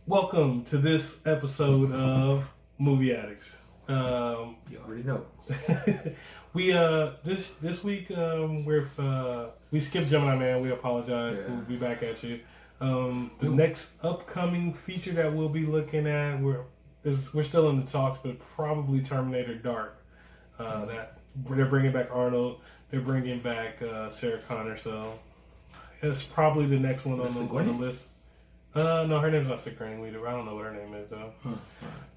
Welcome to this episode of Movie Addicts. You already know. we this week we skipped Gemini Man. We apologize. Yeah. We'll be back at you. The next upcoming feature that we'll be looking at we're still in the talks, but probably Terminator Dark. That they're bringing back Arnold. They're bringing back Sarah Connor. So it's probably the next one on the list. No, her name's not Sigourney Weaver. I don't know what her name is though.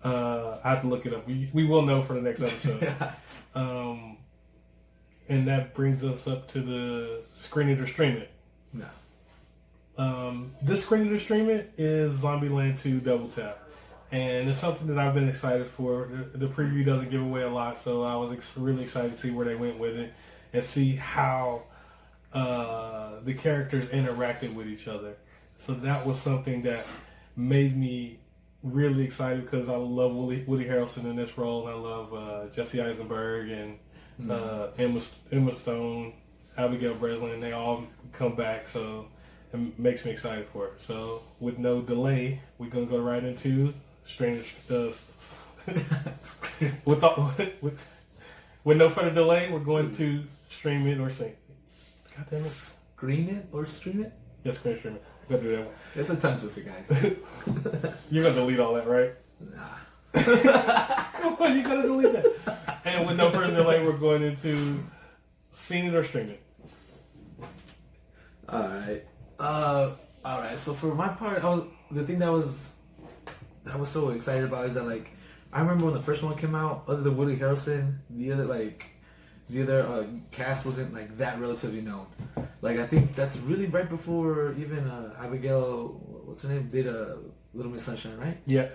I have to look it up. We will know for the next episode. And that brings us up to the Screen It or Stream It. No. This Screen It or Stream It is Zombieland 2 Double Tap. And it's something that I've been excited for. The preview doesn't give away a lot, so I was really excited to see where they went with it and see how the characters interacted with each other. So that was something that made me really excited because I love Woody Harrelson in this role. And I love Jesse Eisenberg and Emma Stone, Abigail Breslin. They all come back, so it makes me excited for it. So with no delay, we're gonna go right into with no further delay, we're going to stream it or sing it. God damn it! Screen it or stream it? Yes, screen it, stream it. Gotta do that one. It's a tongue twister, guys. You're gonna delete all that, right? Nah. Come on, you gotta delete that. And with no further delay, we're going into seen it or stream it. Alright. Alright, so for my part, the thing that I was so excited about is that, like, I remember when the first one came out, other than Woody Harrelson, the other cast wasn't like that relatively known. Like, I think that's really right before even Abigail, what's her name, did Little Miss Sunshine, right? Yeah.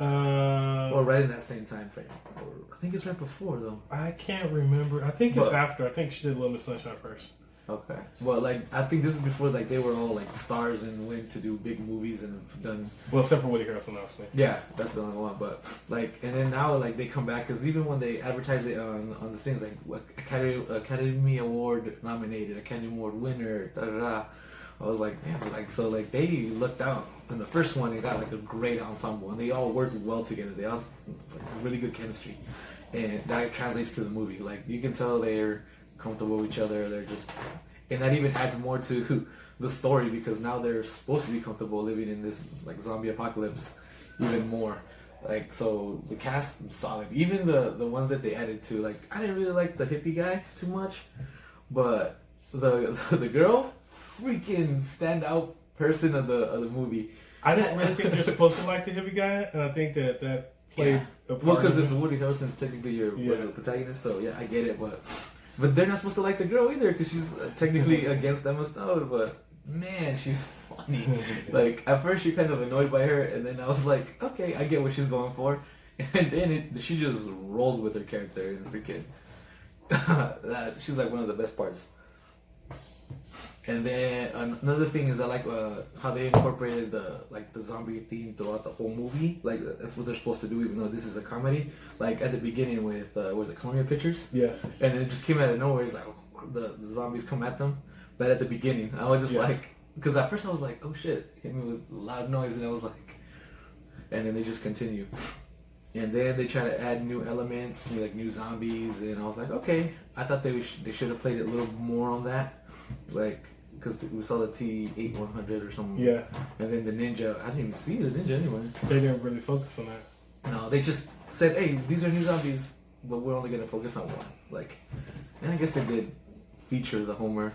Or right in that same time frame. Or, I think it's right before though. I can't remember. I think it's after. I think she did Little Miss Sunshine first. Okay. Well, like, I think this is before, like, they were all like stars and went to do big movies and have done. Well, except for Woody Harrelson, obviously. Yeah, that's the only one. But like, and then now, like, they come back because even when they advertise it on the things like Academy Award nominated, Academy Award winner, da da da. I was like, damn, like, so like they looked out in the first one and got like a great ensemble and they all worked well together. They all like really good chemistry, and that translates to the movie. Like, you can tell they're comfortable with each other. They're just, and that even adds more to the story because now they're supposed to be comfortable living in this like zombie apocalypse even more. Like, so the cast is solid. Even the ones that they added to, like, I didn't really like the hippie guy too much, but the girl, freaking standout person of the movie. I didn't really think you're supposed to like the hippie guy, and I think that played a part. Well, because it's Woody Harrelson's technically your protagonist, so yeah, I get it, but they're not supposed to like the girl either because she's technically against Emma Stone. But man, she's funny. Like, at first you're kind of annoyed by her, and then I was like, okay, I get what she's going for, and then she just rolls with her character and freaking. She's like one of the best parts. And then another thing is I like how they incorporated the zombie theme throughout the whole movie. Like, that's what they're supposed to do, even though this is a comedy. Like, at the beginning with was it Columbia Pictures? Yeah. And it just came out of nowhere. It's like the zombies come at them, but at the beginning I was just like, because at first I was like, oh shit, hit me with loud noise, and I was like, and then they just continue, and then they try to add new elements, like new zombies, and I was like, okay. I thought they should have played it a little more on that, like. Because we saw the T-8100 or something. Yeah. And then the Ninja. I didn't even see the Ninja anywhere. They didn't really focus on that. No, they just said, hey, these are new zombies, but we're only going to focus on one. Like, and I guess they did feature the Homer.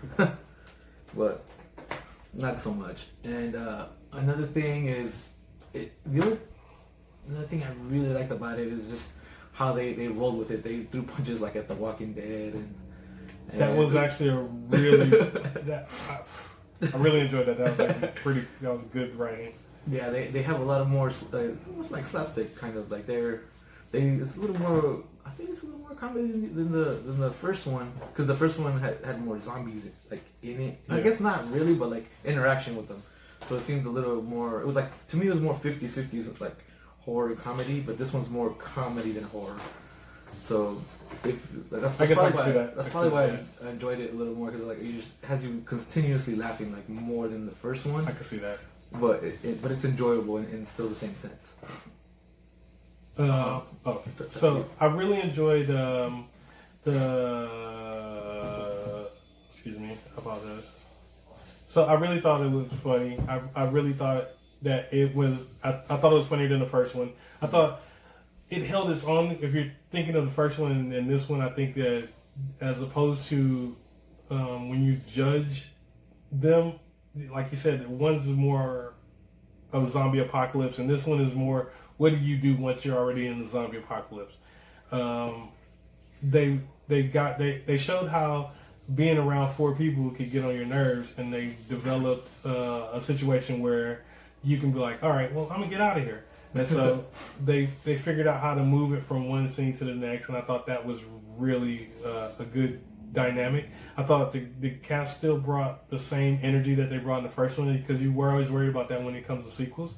But not so much. And another thing is, another thing I really liked about it is just how they rolled with it. They threw punches like at The Walking Dead and that was actually a really I really enjoyed that. That was actually that was good writing. Yeah, they have a lot of more. It's almost like slapstick kind of, like it's a little more. I think it's a little more comedy than the first one, because the first one had more zombies like in it. Yeah. I guess not really, but like interaction with them. So it seemed a little more. It was like, to me it was more 50-50s. It's like horror and comedy, but this one's more comedy than horror. So that's probably why I enjoyed it a little more, because like it just has you continuously laughing like more than the first one. I can see that. but but it's enjoyable in still the same sense. So I really enjoyed excuse me, I apologize. So I really thought it was funny. I really thought that it was. I thought it was funnier than the first one. I thought it held its own. If you're thinking of the first one and this one, I think that as opposed to when you judge them, like you said, one's more of a zombie apocalypse, and this one is more, what do you do once you're already in the zombie apocalypse? They showed how being around 4 people could get on your nerves, and they developed a situation where you can be like, all right, well, I'm gonna get out of here. And so they figured out how to move it from one scene to the next, and I thought that was really a good dynamic. I thought the cast still brought the same energy that they brought in the first one, because you were always worried about that when it comes to sequels.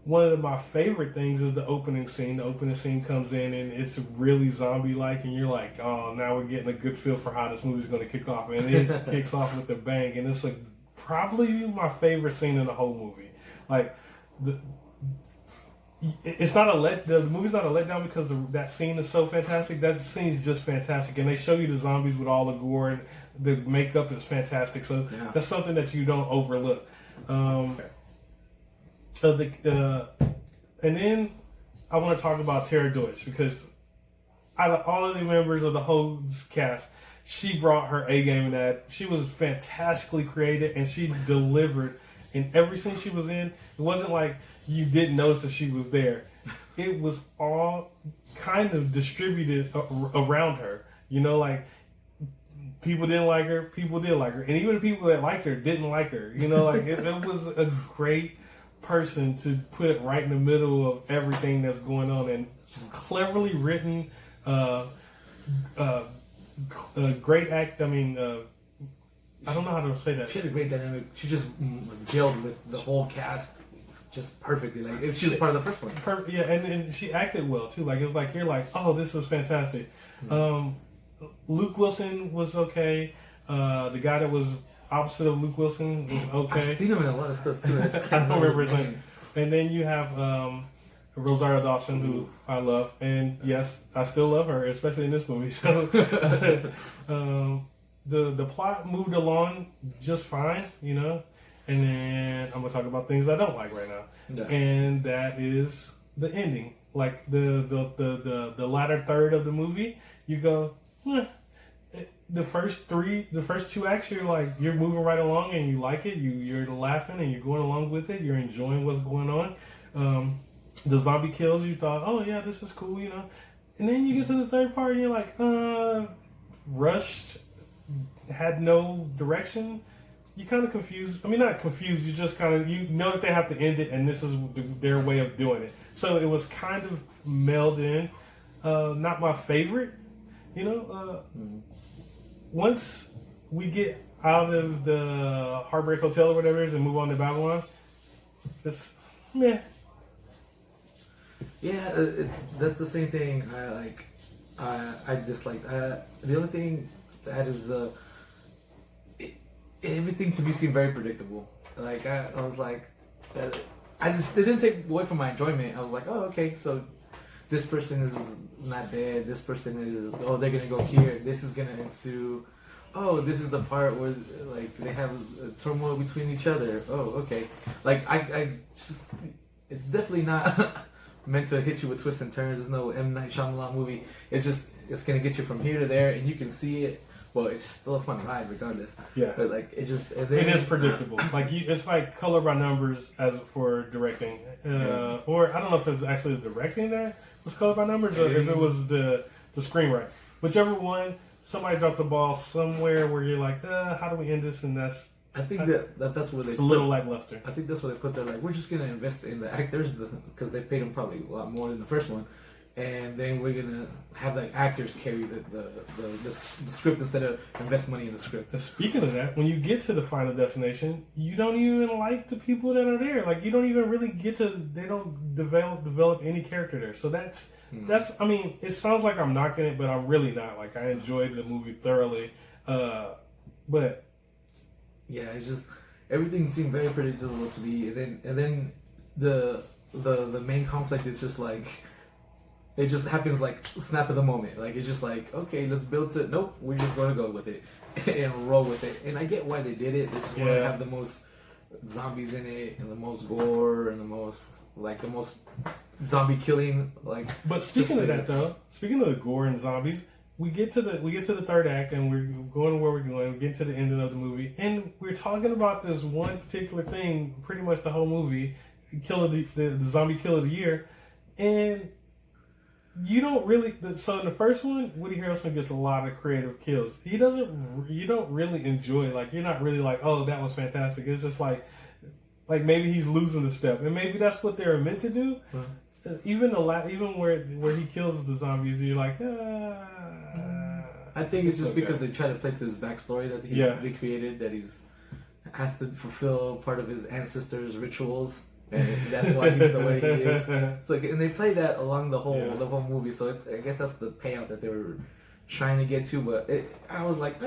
One of my favorite things is the opening scene. The opening scene comes in and it's really zombie-like, and you're like, oh, now we're getting a good feel for how this movie's going to kick off. And it kicks off with a bang, and it's like probably my favorite scene in the whole movie. Like, it's not the movie's not a letdown because that scene is so fantastic. That scene is just fantastic, and they show you the zombies with all the gore, and the makeup is fantastic. So that's something that you don't overlook. And then I want to talk about Tara Deutsch, because out of all of the members of the whole cast, she brought her A game in that. She was fantastically creative, and she delivered in every scene she was in. It wasn't like you didn't notice that she was there. It was all kind of distributed around her. You know, like, people didn't like her, people did like her, and even the people that liked her didn't like her. You know, like it was a great person to put right in the middle of everything that's going on, and just cleverly written, great act. I mean, I don't know how to say that. She had a great dynamic. She just gelled with the whole cast just perfectly. Like, if she was part of the first one. Yeah, and she acted well too. Like, it was like, you're like, oh, this is fantastic. Luke Wilson was okay. The guy that was opposite of Luke Wilson was okay. I've seen him in a lot of stuff too. I don't remember his name. And then you have Rosario Dawson, who I love, and yes, I still love her, especially in this movie. So the plot moved along just fine, you know. And then I'm gonna talk about things I don't like right now, and that is the ending. Like the latter third of the movie, you go. The first 2 acts, you're moving right along and you like it. You're laughing and you're going along with it. You're enjoying what's going on. The zombie kills, you thought, oh yeah, this is cool, you know. And then you get to the third part and you're like, rushed, had no direction. You kind of confused. I mean, not confused. You just kind of, you know that they have to end it, and this is their way of doing it. So it was kind of melded in. Not my favorite, you know. Once we get out of the Heartbreak Hotel or whatever it is and move on to Babylon, it's meh. Yeah, that's the same thing. I dislike. The only thing to add is everything to me seemed very predictable. Like, I was like, it didn't take away from my enjoyment. I was like, oh, okay, so this person is not dead. This person is, oh, they're gonna go here. This is gonna ensue. Oh, this is the part where, like, they have a turmoil between each other. Oh, okay. Like, I just, it's definitely not meant to hit you with twists and turns. There's no M. Night Shyamalan movie. It's gonna get you from here to there, and you can see it. Well, it's still a fun ride regardless. Yeah. But, like, it just... It is predictable. Like, it's like color by numbers as for directing. Or, I don't know if it's actually the directing that was color by numbers, or if it was the screenwriting. Whichever one, somebody dropped the ball somewhere where you're like, how do we end this? And that's... I think that's where they... It's a little lackluster. I think that's where they put their, like, we're just going to invest in the actors, because they paid them probably a lot more than the first one. And then we're gonna have like actors carry the script instead of invest money in the script. And speaking of that, when you get to the final destination, you don't even like the people that are there. Like, you don't even really get to. They don't develop any character there. So that's. I mean, it sounds like I'm knocking it, but I'm really not. Like, I enjoyed the movie thoroughly, but yeah, it's just everything seemed very predictable to me. And then the main conflict is just like it just happens like snap of the moment. Like it's just like, okay, let's build it. Nope, we're just gonna go with it and roll with it. And I get why they did it. They just want to have the most zombies in it and the most gore and the most zombie killing. Like, but speaking of that though, speaking of the gore and zombies, we get to the third act and we're going where we're going. We get to the ending of the movie and we're talking about this one particular thing, pretty much the whole movie, the zombie kill of the year, and you don't really. So in the first one, Woody Harrelson gets a lot of creative kills. You don't really enjoy. Like you're not really like, oh, that was fantastic. It's just like maybe he's losing the step, and maybe that's what they're meant to do. Even where he kills the zombies, you're like, I think it's just because they try to play to his backstory that they created, that he's has to fulfill part of his ancestors' rituals. And that's why he's the way he is. So, and they play that along the whole movie. So I guess that's the payout that they were trying to get to. But I was like,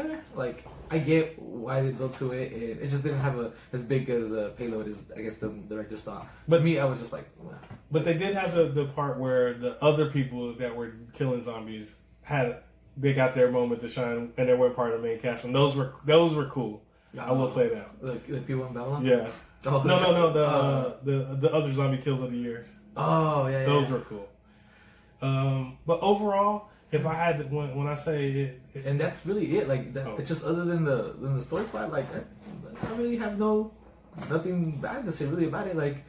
I get why they go to it. It just didn't have as big as a payload as I guess the director thought. But me, I was just like, well. But they did have the part where the other people that were killing zombies they got their moment to shine, and they weren't part of the main cast, and those were cool. I will say that. Like the people in Babylon. Yeah. Oh, no. The other zombie kills of the years. Oh yeah. Those were cool. But overall, if I had to, when I say it, and that's really it. Like that, it's just other than the story plot. Like I really have nothing bad to say really about it. Like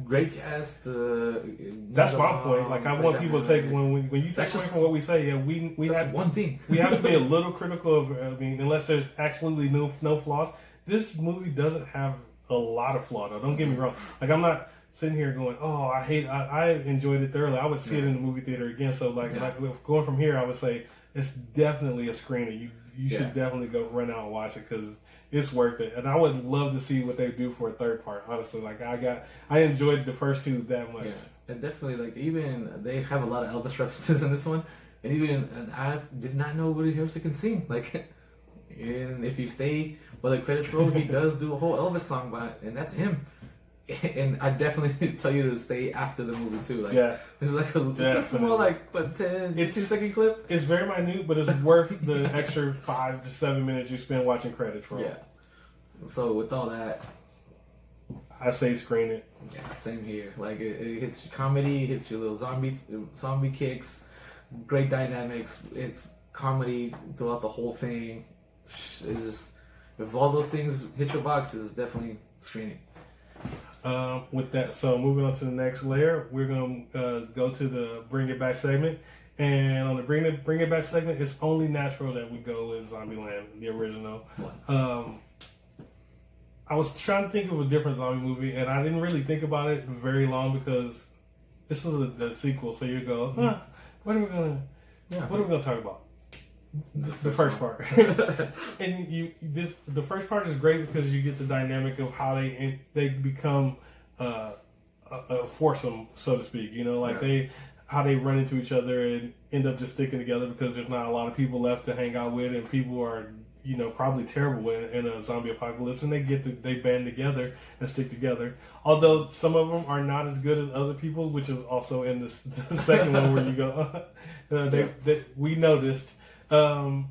great cast. That's my point. Like I want people to take when you take away from what we say. Yeah, we have one thing. We have to be a little critical of. I mean, unless there's absolutely no flaws. This movie doesn't have a lot of flaw though. Don't get me wrong. Like I'm not sitting here going, oh, I enjoyed it thoroughly. I would see it in the movie theater again. So like going from here, I would say it's definitely a screener. You should definitely go run out and watch it because it's worth it. And I would love to see what they do for a third part. Honestly, like I enjoyed the first two that much. Yeah, and definitely like even they have a lot of Elvis references in this one, and I did not know Woody Harrelson can sing. Like, and if you stay while the credits roll, he does do a whole Elvis song and that's him. And I definitely tell you to stay after the movie too. Like, there's like it's a small 15-second clip. It's very minute, but it's worth the extra 5 to 7 minutes you spend watching credits roll. Yeah. So with all that, I say screen it. Yeah, same here. Like it hits your comedy, hits your little zombie kicks, great dynamics. It's comedy throughout the whole thing. It's just if all those things hit your boxes, definitely screen it. With that, so moving on to the next layer, we're gonna go to the Bring It Back segment, and on the Bring It Back segment, it's only natural that we go with Zombieland, the original. I was trying to think of a different zombie movie, and I didn't really think about it very long because this is a sequel. So you go, what are we gonna talk about? The first part. And the first part is great because you get the dynamic of how they become a foursome, so to speak. You know, like how they run into each other and end up just sticking together because there's not a lot of people left to hang out with, and people are probably terrible in a zombie apocalypse, and they band together and stick together. Although some of them are not as good as other people, which is also in the second one where you go, we noticed. And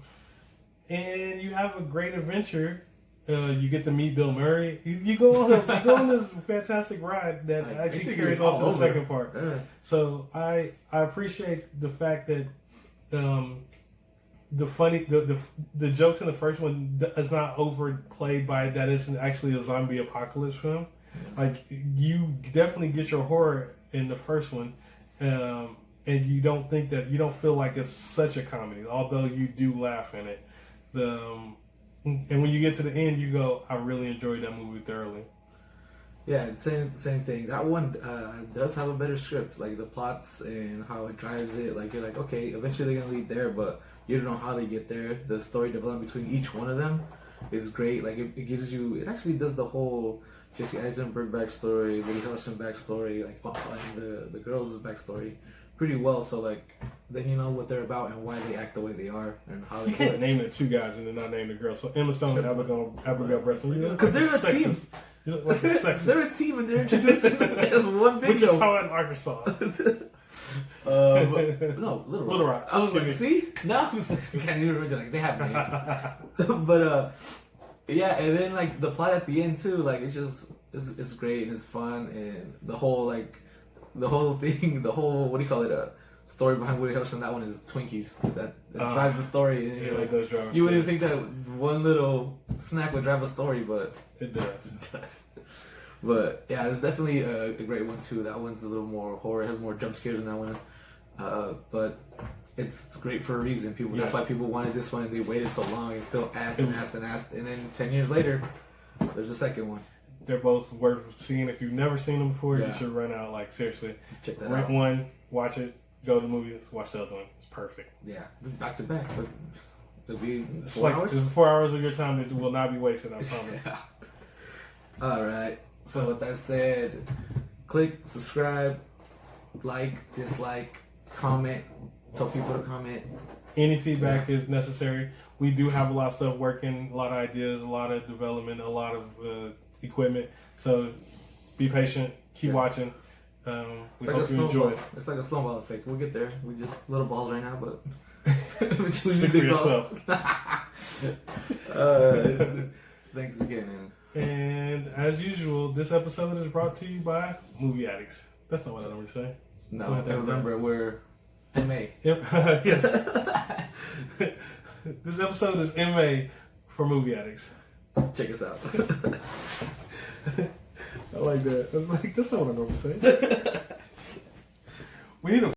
you have a great adventure. You get to meet Bill Murray. You go on this fantastic ride that actually carries on to the second part. So I appreciate the fact that the jokes in the first one is not overplayed by that it's actually a zombie apocalypse film. Like you definitely get your horror in the first one. And you don't feel like it's such a comedy, although you do laugh in it. And when you get to the end, you go, I really enjoyed that movie thoroughly. Yeah, same thing. That one does have a better script, like the plots and how it drives it. Like you're like, okay, eventually they're gonna lead there, but you don't know how they get there. The story development between each one of them is great. Like it gives you, it actually does the whole Jesse Eisenberg backstory, Woody Harrelson backstory, like the girls' backstory pretty well. So like, then you know what they're about and why they act the way they are and how they. You can't name it two guys and then not name the girl. So Emma Stone and Abigail Breslin. Because they're a team. You look like a sexist. They're a team and they're introducing them as one big show. Wichita and Arkansas. No, Little Rock. I was like, Excuse me. see? Now who's like, I can't even remember. Like, they have names. But, yeah, and then, like, the plot at the end, too, like, it's just, it's great and it's fun. And the whole, like, the whole thing, the whole, what do you call it, story behind Woody Harrelson, that one is Twinkies. That drives the story. And you're like, does drive you wouldn't think that one little snack would drive a story, but it does. it does. But yeah, it's definitely a great one too. That one's a little more horror, it has more jump scares in that one. But it's great for a reason. That's why people wanted this one and they waited so long and still asked and asked and asked. And then 10 years later, there's a second one. They're both worth seeing. If you've never seen them before, Yeah. you should run out. Like, seriously. Check that Rent out. one, watch it, go to the movies, watch the other one. It's perfect. Yeah, back to back. But it'll be It's 4 like hours. it's 4 hours of your time that will not be wasted, I promise. All right. So with that said, click, subscribe, like, dislike, comment. Tell people to comment. Any feedback is necessary. We do have a lot of stuff working, a lot of ideas, a lot of development, a lot of equipment. So be patient, keep watching. We hope you enjoy it. It's like a snowball effect. We'll get there. We just little balls right now, but Speak for yourself. Thanks again, man. And as usual, this episode is brought to you by Movie Addicts. That's not what I normally say. No, I remember we're MA. Yep. Yes. This episode is MA for Movie Addicts. Check us out. I like that. That's not what I normally say. We need a